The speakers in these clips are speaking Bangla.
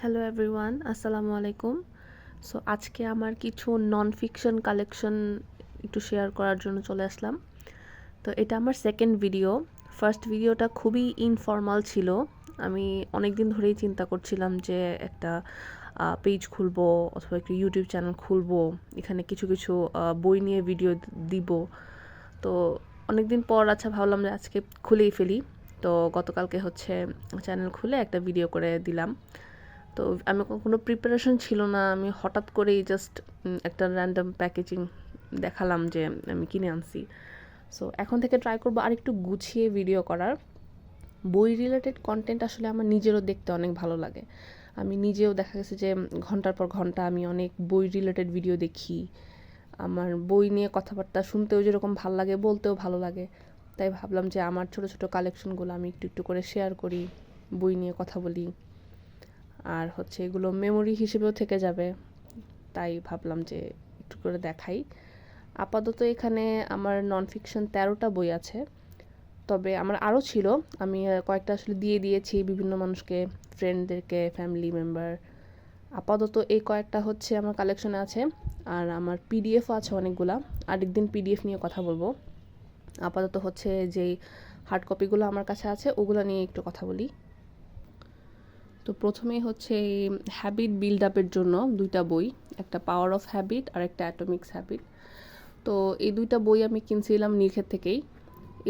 হ্যালো এভরিওয়ান, আসসালামু আলাইকুম। সো আজকে আমার কিছু নন ফিকশন কালেকশন একটু শেয়ার করার জন্য চলে আসলাম। তো এটা আমার সেকেন্ড ভিডিও। ফার্স্ট ভিডিওটা খুবই ইনফর্মাল ছিল। আমি অনেক দিন ধরেই চিন্তা করছিলাম যে একটা পেজ খুলবো অথবা একটা ইউটিউব চ্যানেল খুলবো, এখানে কিছু কিছু বই নিয়ে ভিডিও দিব। তো অনেক দিন পর ভাবলাম যে আজকে খুলেই ফেলি। তো গতকালকে চ্যানেল খুলে একটা ভিডিও করে দিলাম। তো আমি কোনো প্রিপারেশন ছিল না, আমি হঠাৎ করেই জাস্ট একটা র্যান্ডম প্যাকেজিং দেখালাম যে আমি কিনে আনছি। সো এখন থেকে ট্রাই করবো আর একটু গুছিয়ে ভিডিও করার। বই রিলেটেড কন্টেন্ট আসলে আমার নিজেরও দেখতে অনেক ভালো লাগে। আমি নিজেও দেখা গেছে যে ঘন্টার পর ঘন্টা আমি অনেক বই রিলেটেড ভিডিও দেখি। আমার বই নিয়ে কথাবার্তা শুনতেও যেরকম ভালো লাগে, বলতেও ভালো লাগে। তাই ভাবলাম যে আমার ছোট ছোট কালেকশনগুলো আমি একটু একটু করে শেয়ার করি, বই নিয়ে কথা বলি। আর এগুলো মেমোরি হিসেবেও থেকে যাবে, তাই ভাবলাম যে একটু করে দেখাই। আপাতত এখানে আমার নন ফিকশন 13টা বই আছে, তবে আমার আরও ছিল। আমি কয়েকটা আসলে দিয়ে দিয়েছি বিভিন্ন মানুষকে, ফ্রেন্ডদেরকে, ফ্যামিলি মেম্বার। আপাতত এই কয়েকটা আমার কালেকশনে আছে। আর আমার পিডিএফও আছে অনেকগুলা, আরেকদিন পিডিএফ নিয়ে কথা বলবো। আপাতত যেই হার্ড কপিগুলো আমার কাছে আছে ওগুলো নিয়ে একটু কথা বলি। তো প্রথমেই এই হ্যাবিট বিল্ড আপের জন্য দুইটা বই, একটা পাওয়ার অফ হ্যাবিট আর একটা অ্যাটমিক্স হ্যাবিট। তো এই দুইটা বই আমি কিনছিলাম নির্ঘের থেকেই।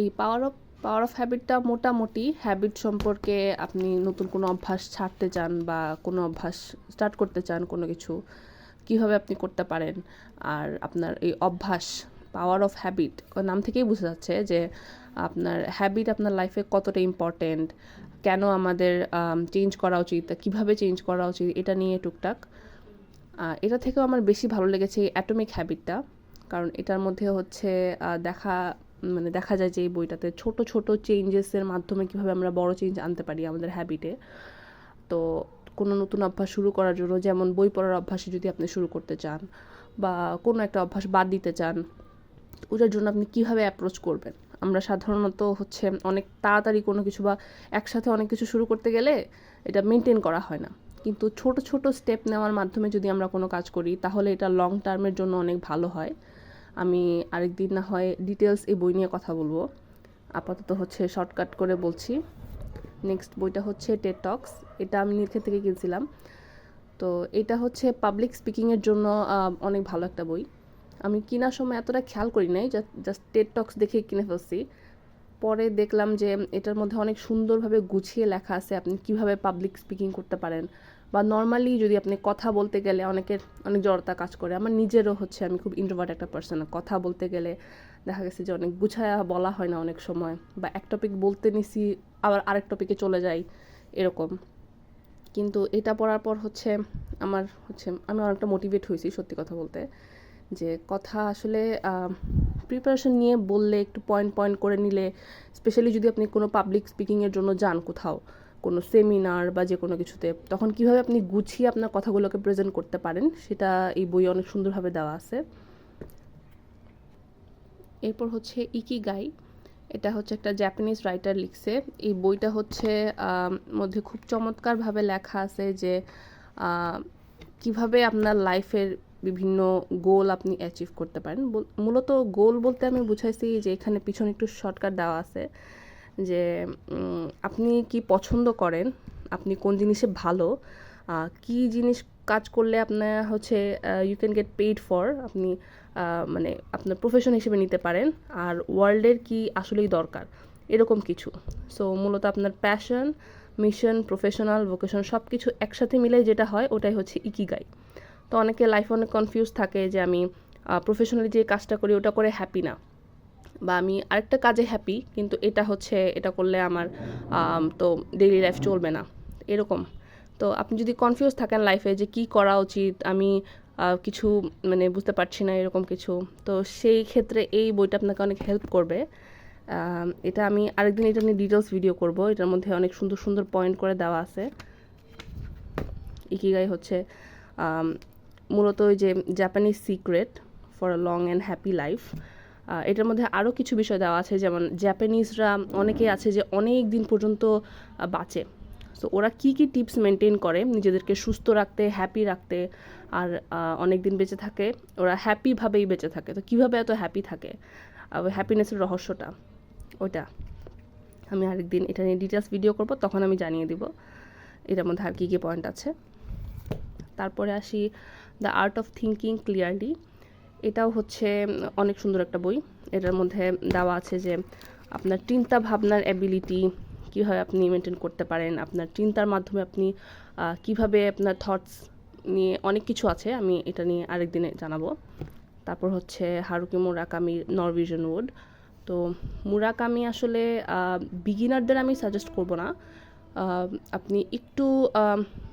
এই পাওয়ার অফ হ্যাবিটটা মোটামুটি হ্যাবিট সম্পর্কে, আপনি নতুন কোনো অভ্যাস ছাড়তে চান বা কোনো অভ্যাস স্টার্ট করতে চান, কোনো কিছু কীভাবে আপনি করতে পারেন। আর আপনার এই অভ্যাস, পাওয়ার অফ হ্যাবিট নাম থেকেই বোঝা যাচ্ছে যে আপনার হ্যাবিট আপনার লাইফে কতটা ইম্পর্টেন্ট, কেন আমাদের চেঞ্জ করা উচিত, কিভাবে চেঞ্জ করা উচিত, এটা নিয়ে টুকটাক। এটা থেকেও আমার বেশি ভালো লেগেছে এই অ্যাটমিক হ্যাবিটটা, কারণ এটার মধ্যে দেখা যায় যে এই বইটাতে ছোট ছোট চেঞ্জেসের মাধ্যমে কীভাবে আমরা বড় চেঞ্জ আনতে পারি আমাদের হ্যাবিটে। তো কোনো নতুন অভ্যাস শুরু করার জন্য, যেমন বই পড়ার অভ্যাসে যদি আপনি শুরু করতে চান বা কোনো একটা অভ্যাস বাদ দিতে চান, ওটার জন্য আপনি কীভাবে অ্যাপ্রোচ করবেন। আমরা সাধারণত অনেক তাড়াতাড়ি কোনো কিছু বা একসাথে অনেক কিছু শুরু করতে গেলে এটা মেনটেন করা হয় না, কিন্তু ছোট ছোট স্টেপ নেওয়ার মাধ্যমে যদি আমরা কোনো কাজ করি তাহলে এটা লং টার্মের জন্য অনেক ভালো হয়। আমি আরেকদিন না হয় ডিটেলস এই বই নিয়ে কথা বলবো, আপাতত শর্টকাট করে বলছি। নেক্সট বইটা টেড টক্স। এটা আমি নির্ঘের থেকে কিনছিলাম। তো এটা পাবলিক স্পিকিংয়ের জন্য অনেক ভালো একটা বই। আমি কেনার সময় এতটা খেয়াল করি নাই, জাস্ট টেড টক্স দেখে কিনে ফেলছি। পরে দেখলাম যে এটার মধ্যে অনেক সুন্দরভাবে গুছিয়ে লেখা আছে আপনি কিভাবে পাবলিক স্পিকিং করতে পারেন, বা নর্মালি যদি আপনি কথা বলতে গেলে অনেকের অনেক জড়তা কাজ করে। আমার নিজেরও আমি খুব ইন্ট্রোভার্ট একটা পার্সন, কথা বলতে গেলে দেখা গেছে যে অনেক গুছায়া বলা হয় না অনেক সময়, বা এক টপিক বলতে নিছি আবার আরেক টপিকে চলে যাই এরকম। কিন্তু এটা পড়ার পর আমার আমি অনেকটা মোটিভেট হয়েছি সত্যি কথা বলতে, যে কথা আসলে প্রিপারেশন নিয়ে বললে, একটু পয়েন্ট পয়েন্ট করে নিলে, স্পেশালি যদি আপনি কোনো পাবলিক স্পিকিংয়ের জন্য যান কোথাও, কোনো সেমিনার বা যে কোনো কিছুতে, তখন কীভাবে আপনি গুছিয়ে আপনার কথাগুলোকে প্রেজেন্ট করতে পারেন সেটা এই বইয়ে অনেক সুন্দরভাবে দেওয়া আছে। এরপর ইকিগাই। এটা একটা জাপানিজ রাইটার লিখছে। এই বইটা মধ্যে খুব চমৎকারভাবে লেখা আছে যে কিভাবে আপনার লাইফের বিভিন্ন গোল আপনি অ্যাচিভ করতে পারেন। মূলত গোল বলতে আমি বুঝাইছি যে এখানে পিছনে একটু শর্টকাট দেওয়া আছে, যে আপনি কি পছন্দ করেন, আপনি কোন জিনিসে ভালো, কি জিনিস কাজ করলে আপনার you can get paid for, আপনি আপনার প্রফেশন হিসেবে নিতে পারেন, আর ওয়ার্ল্ডের কি আসলেই দরকার, এরকম কিছু। সো মূলত আপনার প্যাশন, মিশন, প্রফেশনাল, ভোকেশন সব কিছু একসাথে মিলে যেটা হয় ওটাই ইকিগাই। তো অনেকে লাইফে অনেক কনফিউজ থাকে যে আমি প্রফেশনালি যে কাজটা করি ওটা করে হ্যাপি না, বা আমি আরেকটা কাজে হ্যাপি কিন্তু এটা করলে আমার তো ডেইলি লাইফ চলবে না, এরকম। তো আপনি যদি কনফিউজ থাকেন লাইফে যে কি করা উচিত, আমি কিছু বুঝতে পারছি না এরকম কিছু, তো সেই ক্ষেত্রে এই বইটা আপনাকে অনেক হেল্প করবে। এটা আমি আরেকদিন এটা নিয়ে ডিটেলস ভিডিও করব, এটার মধ্যে অনেক সুন্দর সুন্দর পয়েন্ট করে দেওয়া আছে। ইকিগাই মূলত ওই যে Japanese secret for a long and happy life. এটার মধ্যে আরও কিছু বিষয় দেওয়া আছে, যেমন জাপানিজরা অনেকেই আছে যে অনেক দিন পর্যন্ত বাঁচে। সো ওরা কী কী টিপস মেনটেন করে নিজেদেরকে সুস্থ রাখতে, হ্যাপি রাখতে, আর অনেক দিন বেঁচে থাকে, ওরা হ্যাপিভাবেই বেঁচে থাকে। তো কীভাবে এত হ্যাপি থাকে, হ্যাপিনেসের রহস্যটা, ওইটা আমি আরেকদিন এটা নিয়ে ডিটেলস ভিডিও করব, তখন আমি জানিয়ে দিব এটার মধ্যে আর কী কী পয়েন্ট আছে। তারপরে আসি the art of thinking clearly. এটাও হচ্ছে অনেক সুন্দর একটা বই। এটার মধ্যে দেওয়া আছে যে আপনার চিন্তা ভাবনার অ্যাবিলিটি কীভাবে আপনি মেনটেন করতে পারেন, আপনার চিন্তার মাধ্যমে আপনি কিভাবে আপনার থটস নিয়ে অনেক কিছু আছে, আমি এটা নিয়ে আরেকদিনে জানাবো। তারপর হচ্ছে হারুকি মুরাকামির নরওয়েজিয়ান উড। তো মুরাকামি আসলে বিগিনারদের আমি সাজেস্ট করব না, আপনি একটু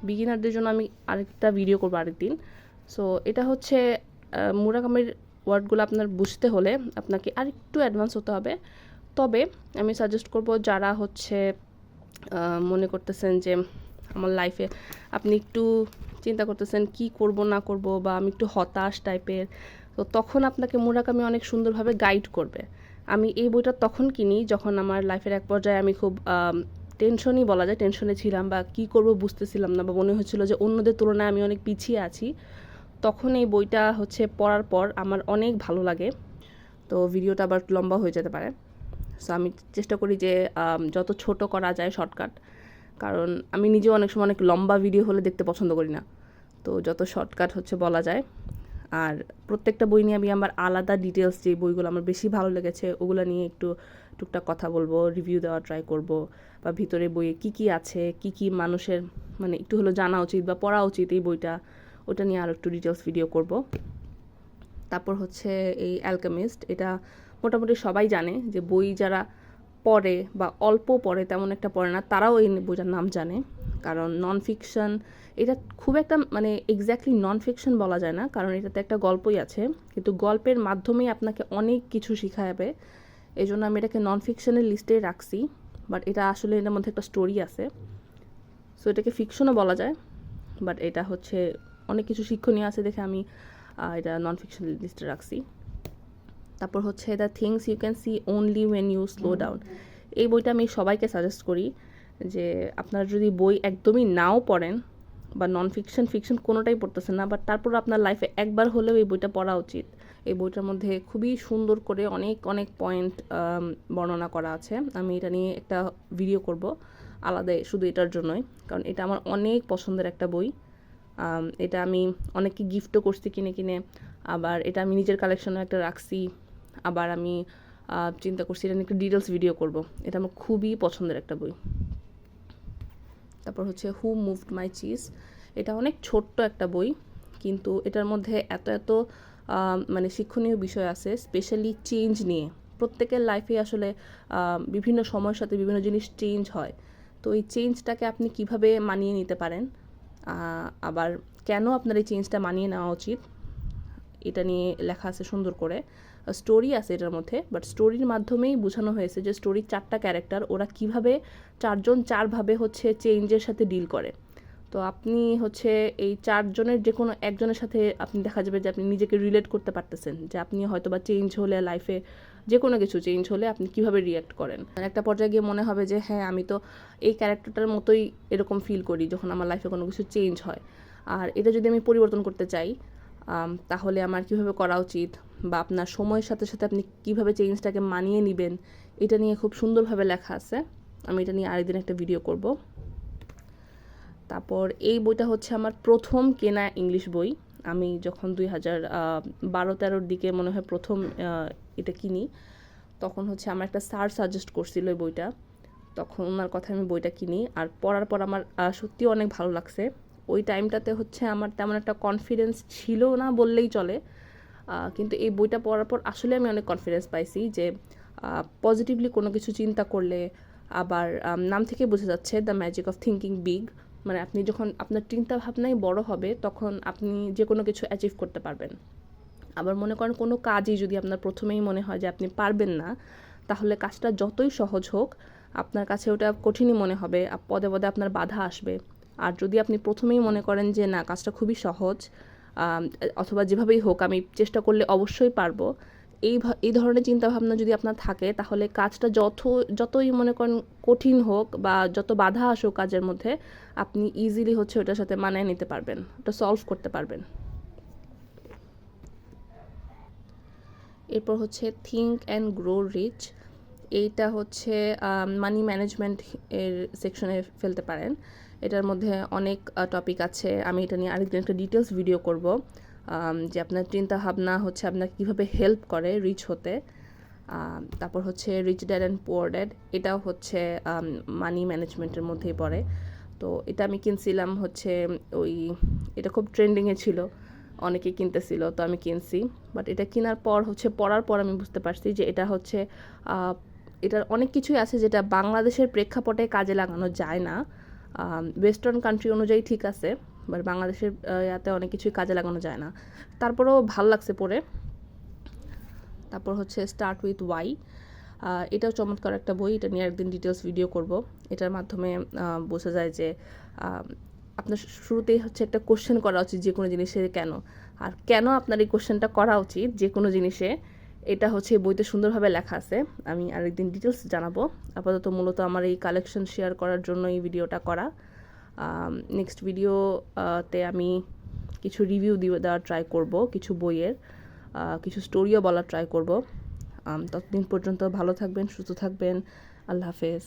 বিগিনারদের জন্য আমি আরেকটা ভিডিও করবো আরেকদিন। সো এটা হচ্ছে মুরাকামির ওয়ার্ডগুলো আপনার বুঝতে হলে আপনাকে আরেকটু অ্যাডভান্স হতে হবে। তবে আমি সাজেস্ট করব যারা হচ্ছে মনে করতেছেন যে আমার লাইফে আপনি একটু চিন্তা করতেছেন কি করব না করব, বা আমি একটু হতাশ টাইপের, তো তখন আপনাকে মুরাকামি অনেক সুন্দরভাবে গাইড করবে। আমি এই বইটা তখন কিনি যখন আমার লাইফের এক পর্যায়ে আমি খুব টেনশনই বলা যায়, টেনশনে ছিলাম, বা কী করব বুঝতেছিলাম না, বা মনে হচ্ছিলো যে অন্যদের তুলনায় আমি অনেক পিছিয়ে আছি। তখন এই বইটা হচ্ছে পড়ার পর আমার অনেক ভালো লাগে। তো ভিডিওটা আবার লম্বা হয়ে যেতে পারে, সো আমি চেষ্টা করি যে যত ছোট করা যায় শর্টকাট, কারণ আমি নিজেও অনেক সময় অনেক লম্বা ভিডিও হলে দেখতে পছন্দ করি না। তো যত শর্টকাট হচ্ছে বলা যায়। আর প্রত্যেকটা বই নিয়ে আমি আমার আলাদা ডিটেলস, যে বইগুলো আমার বেশি ভালো লেগেছে ওগুলো নিয়ে একটু টুকটাক কথা বলবো, রিভিউ দেওয়া ট্রাই করব, বা ভিতরে বইয়ে কী কী আছে, কী কী মানুষের মানে একটু হলো জানা উচিত বা পড়া উচিত এই বইটা, ওটা নিয়ে আরও একটু ডিটেলস ভিডিও করব। তারপর হচ্ছে এই অ্যালকেমিস্ট, এটা মোটামুটি সবাই জানে যে বই যারা পড়ে বা অল্প পড়ে, তেমন একটা পড়ে না, তারাও এই বইটার নাম জানে। কারণ নন ফিকশন, এটা খুব একটা মানে এক্স্যাক্টলি নন ফিকশন বলা যায় না, কারণ এটাতে একটা গল্পই আছে, কিন্তু গল্পের মাধ্যমেই আপনাকে অনেক কিছু শেখাবে। এই জন্য আমি এটাকে নন ফিকশনের লিস্টে রাখছি, বাট এটা আসলে এটার মধ্যে একটা স্টোরি আছে, সো এটাকে ফিকশনও বলা যায়, বাট এটা হচ্ছে অনেক কিছু শিক্ষণীয় আছে দেখে আমি এটা নন ফিকশন লিস্টে রাখছি। তারপর হচ্ছে the things you can see only when you slow down. এই বইটা আমি সবাইকে সাজেস্ট করি যে আপনারা যদি বই একদমই নাও পড়েন, বা নন ফিকশন ফিকশন কোনোটাই পড়তেছেন না, বাট তারপর আপনার লাইফে একবার হলেও এই বইটা পড়া উচিত। এই বইটার মধ্যে খুবই সুন্দর করে অনেক অনেক পয়েন্ট বর্ণনা করা আছে। আমি এটা নিয়ে একটা ভিডিও করব আলাদা শুধু এটার জন্যই, কারণ এটা আমার অনেক পছন্দের একটা বই। এটা আমি অনেককে গিফটও করছি কিনে কিনে, আবার এটা আমি নিজের কালেকশনে একটা রাখছি, আবার আমি চিন্তা করছি এটা নিয়ে একটা ডিটেলস ভিডিও করব। এটা আমার খুবই পছন্দের একটা বই। তারপর হচ্ছে হু মুভড মাই চিজ, এটা অনেক ছোট্ট একটা বই, কিন্তু এটার মধ্যে এত এত মানে শিক্ষণীয় বিষয় আছে, স্পেশালি চেঞ্জ নিয়ে। প্রত্যেকের লাইফে আসলে বিভিন্ন সময়ের সাথে বিভিন্ন জিনিস চেঞ্জ হয়, তো এই চেঞ্জটাকে আপনি কিভাবে মানিয়ে নিতে পারেন, আবার কেন আপনার এই চেঞ্জটা মানিয়ে নেওয়া উচিত, এটা নিয়ে লেখা আছে সুন্দর করে। স্টোরি আছে এটার মধ্যে, বাট স্টোরির মাধ্যমেই বোঝানো হয়েছে যে স্টোরির 4টা ক্যারেক্টার, ওরা কিভাবে 4জন 4ভাবে হচ্ছে চেঞ্জের সাথে ডিল করে। তো আপনি হচ্ছে এই 4জনের যে কোনো একজনের সাথে আপনি দেখা যাবে যে আপনি নিজেকে রিলেট করতে পারতেছেন, যে আপনি হয়তো বা চেঞ্জ হলে লাইফে যে কোনো কিছু চেঞ্জ হলে আপনি কিভাবে রিয়্যাক্ট করেন। একটা পর্যায়ে গিয়ে মনে হবে যে হ্যাঁ, আমি তো এই ক্যারেক্টারটার মতোই এরকম ফিল করি যখন আমার লাইফে কোনো কিছু চেঞ্জ হয়। আর এটা যদি আমি পরিবর্তন করতে চাই, তাহলে আমার কিভাবে করা উচিত, বা আপনার সময়ের সাথে সাথে আপনি কিভাবে চেঞ্জটাকে মানিয়ে নেবেন, এটা নিয়ে খুব সুন্দরভাবে লেখা আছে। আমি এটা নিয়ে আরেকদিন একটা ভিডিও করব। তারপর এই বইটা হচ্ছে আমার প্রথম কেনা ইংলিশ বই। আমি যখন 2012-13 দিকে মনে হয় প্রথম এটা কিনি, তখন হচ্ছে আমার একটা স্যার সাজেস্ট করছিল এই বইটা, তখন ওনার কথায় আমি বইটা কিনি। আর পড়ার পর আমার সত্যিই অনেক ভালো লাগছে। ওই টাইমটাতে হচ্ছে আমার তেমন একটা কনফিডেন্স ছিল না বললেই চলে, কিন্তু এই বইটা পড়ার পর আসলে আমি অনেক কনফিডেন্স পাইছি যে পজিটিভলি কোনো কিছু চিন্তা করলে, আবার নাম থেকে বোঝা যাচ্ছে the magic of thinking big, মানে আপনি যখন আপনার চিন্তা ভাবনাই বড় হবে তখন আপনি যে কোনো কিছু অ্যাচিভ করতে পারবেন। আবার মনে করেন কোনো কাজই যদি আপনার প্রথমেই মনে হয় যে আপনি পারবেন না, তাহলে কাজটা যতই সহজ হোক আপনার কাছে ওটা কঠিনই মনে হবে, পদে পদে আপনার বাধা আসবে। আর যদি আপনি প্রথমেই মনে করেন যে না, কাজটা খুবই সহজ, অথবা যেভাবেই হোক আমি চেষ্টা করলে অবশ্যই পারবো, এই ধরনের চিন্তাভাবনা যদি আপনার থাকে তাহলে কাজটা যতই মনে করেন কঠিন হোক বা যত বাধা আসুক কাজের মধ্যে, আপনি ইজিলি হচ্ছে ওটার সাথে মানিয়ে নিতে পারবেন, ওটা সলভ করতে পারবেন। এরপর হচ্ছে থিঙ্ক অ্যান্ড গ্রো রিচ। এইটা হচ্ছে মানি ম্যানেজমেন্ট এর সেকশনে ফেলতে পারেন। এটার মধ্যে অনেক টপিক আছে, আমি এটা নিয়ে আরেকদিন একটা ডিটেলস ভিডিও করব, যে আপনার চিন্তা ভাবনা হচ্ছে আপনাকে কীভাবে হেল্প করে রিচ হতে। তারপর হচ্ছে Rich Dad and Poor Dad, এটাও হচ্ছে মানি ম্যানেজমেন্টের মধ্যেই পড়ে। তো এটা আমি কিনছিলাম হচ্ছে এটা খুব ট্রেন্ডিংয়ে ছিল, অনেকে কিনতেছিল, তো আমি কিনছি। বাট এটা কেনার পর হচ্ছে পড়ার পর আমি বুঝতে পারছি যে এটা হচ্ছে এটার অনেক কিছুই আছে যেটা বাংলাদেশের প্রেক্ষাপটে কাজে লাগানো যায় না। ওয়েস্টার্ন কান্ট্রি অনুযায়ী ঠিক আছে, বাট বাংলাদেশের ইয়াতে অনেক কিছুই কাজে লাগানো যায় না। তারপরেও ভাল লাগছে পড়ে। তারপর হচ্ছে স্টার্ট উইথ ওয়াই, এটাও চমৎকার একটা বই, এটা নিয়ে একদিন ডিটেলস ভিডিও করব। এটার মাধ্যমে বোঝা যায় যে আপনার শুরুতেই হচ্ছে একটা কোশ্চেন করা উচিত যে কোনো জিনিসে কেন, আর কেন আপনার এই কোশ্চেনটা করা উচিত যে কোনো জিনিসে, এটা হচ্ছে বইতে সুন্দরভাবে লেখা আছে। আমি আরেকদিন ডিটেলস জানাবো। আপাতত মূলত আমার এই কালেকশন শেয়ার করার জন্য এই ভিডিওটা করা। নেক্সট ভিডিওতে আমি কিছু রিভিউ দেওয়ার ট্রাই করব, কিছু বইয়ের কিছু স্টোরিও বলার ট্রাই করব। ততদিন পর্যন্ত ভালো থাকবেন, সুস্থ থাকবেন। আল্লাহ হাফেজ।